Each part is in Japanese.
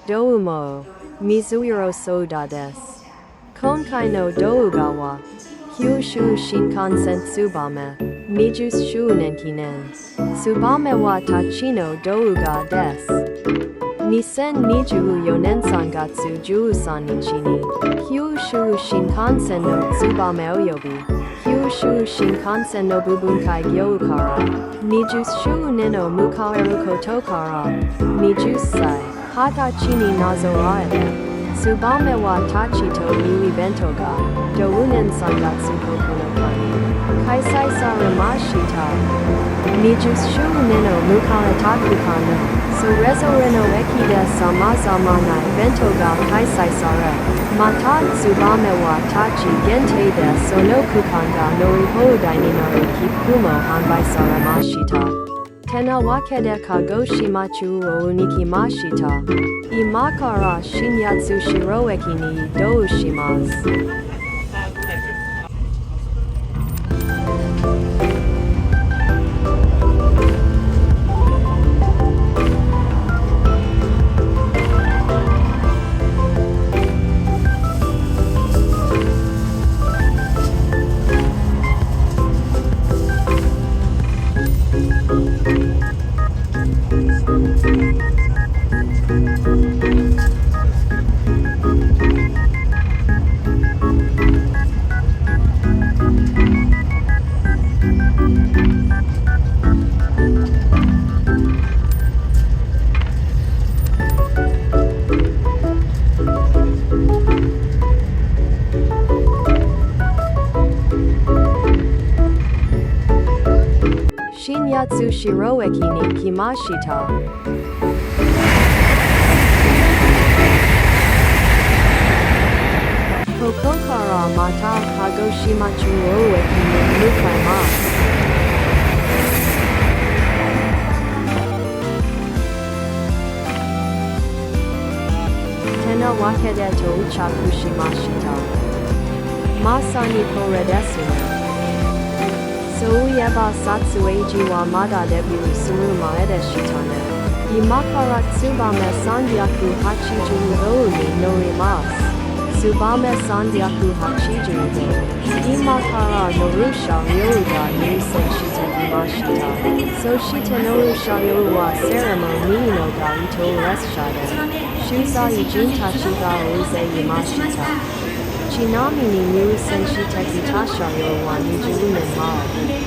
どうも、水色ソーダです。今回の動画は、九州新幹線つばめ20周年記念、つばめはたちの動画です。2024年3月13日に、九州新幹線のつばめおよび、九州新幹線の部分開業から20周年を迎えることから20歳、20歳になぞらえて、つばめはたちというイベントが同年3月9日に開催されました。20周年を迎えた区間のそれぞれの駅で様々なイベントが開催され、またつばめはたち限定でその区間が乗り放題になる切符も販売されました。てなわけで鹿児島中央に来ました。今から新八代駅に移動します。新八代駅に来ました。ここからまた鹿児島中央駅に向かいます。てなわけで到着しました。まさにこれですね。そういえば撮影時はまだデビューする前でしたね。今からつばめ380号に乗ります。つばめ380号。今から乗る車両が入線してきました。そして乗る車両はセレモニーの街頭列車で、取材陣たちが大勢いました。ちなみに入線してきた車両は20年前、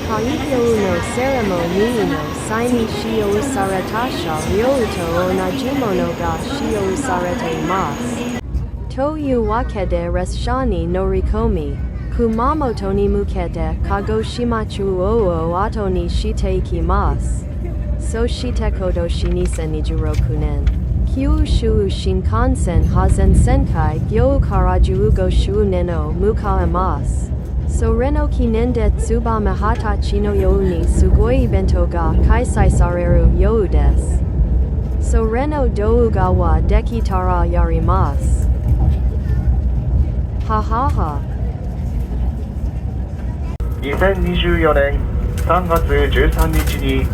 開業のセレモニーの際に使用された車両と同じものが使用されています。というわけで列車に乗り込み、熊本に向けて鹿児島中央を後にしていきます。そして今年2026年、九州新幹線全線開業から15周年を迎えます。それの記念でつばめ20歳のようにすごいイベントが開催されるようです。それの動画はできたらやります。ははは。2024年3月13日に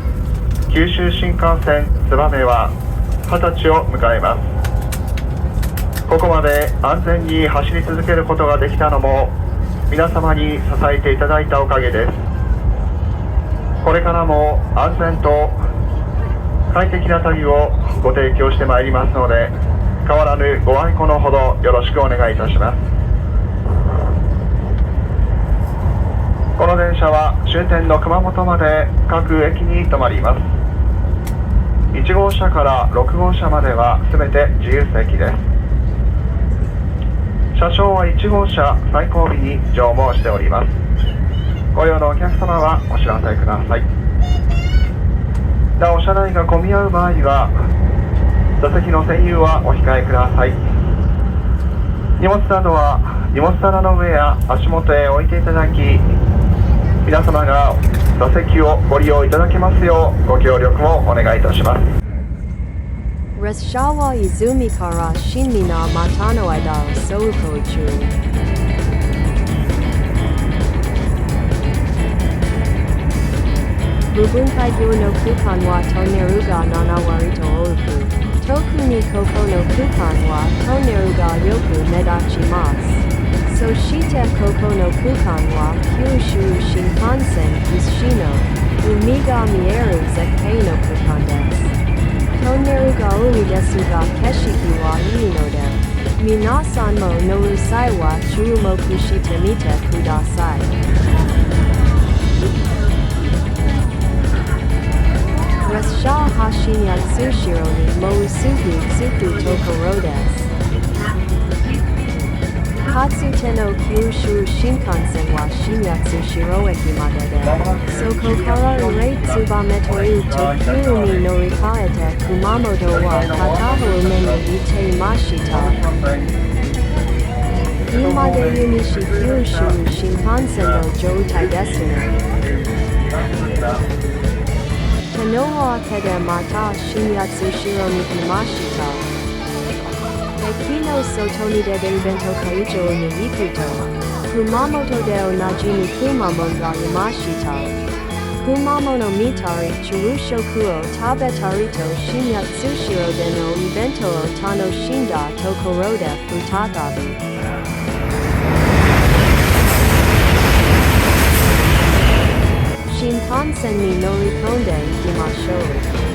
九州新幹線つばめは20歳を迎えます。ここまで安全に走り続けることができたのも皆様に支えていただいたおかげです。これからも安全と快適な旅をご提供してまいりますので、変わらぬご愛顧のほどよろしくお願いいたします。この電車は終点の熊本まで各駅に停まります。1号車から6号車まではすべて自由席です。車掌は1号車最後尾に乗務をしております。ご用のお客様はお知らせください。なお車内が混み合う場合は座席の占有はお控えください。荷物などは荷物棚の上や足元へ置いていただき、皆様が座席をご利用いただけますようご協力をお願いいたします。列車は泉から新水俣の間を走行中。部分開業の区間はトンネルが7割と多く、特にここの区間はトンネルがよく目立ちます。そしてここの区間は九州新幹線屈指の海が見える絶景の区間です。トンネルが多いですが景色はいいので、皆さんも乗る際は注目してみてください。列車は新八代にもうすぐ着くところです。かつての九州新幹線は新八代駅までで、そこからつばめという特急に乗り換えて熊本は片方目に行っていました。今でいう西九州新幹線の状態ですね。手の明けでまた新八代に来ました。駅の外に出てイベント会場に行くと、熊本でおなじみくまモンがいました。くまモンを見たり、昼食を食べたりと新八代でのイベントを楽しんだところで再び。新幹線に乗り込んでいきましょう。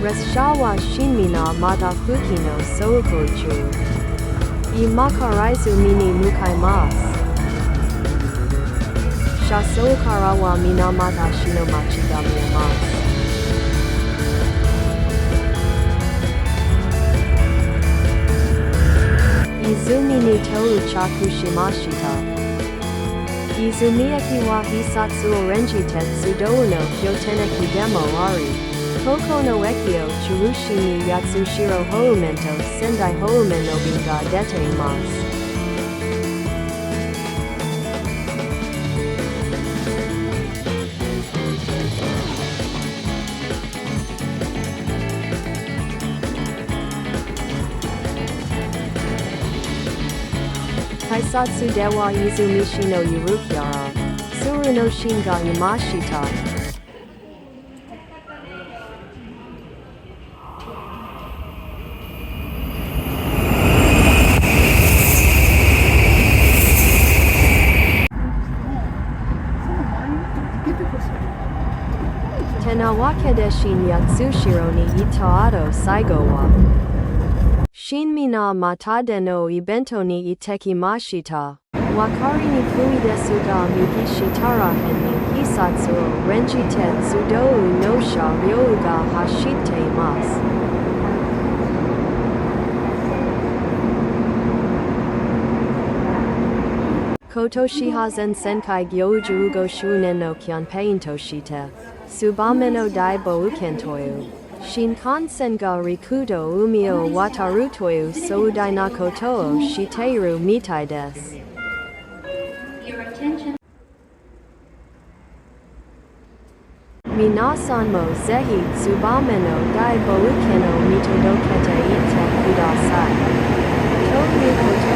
列車は新水俣付近の走行中。今から泉に向かいます。車窓からは水俣市の街が見えます。泉に到着しました。泉駅は必殺オレンジ鉄道の拠点駅でもあり、ここの駅を中心に八代方面と仙台方面の便が出ています。改札では泉市のゆるキャラ、鶴のシンがいました。てなわけで新八代に行った後最後は新水俣でのイベントに行ってきました。わかりにくいですが右下らへんに必殺オレンジ鉄道の車両が走っています。今年は全線開業15周年のキャンペーンとして、つばめの大冒険という新幹線が陸と海を渡るという壮大なことをしているみたいです。皆さんもぜひつばめの大冒険を見届けていってください。ということ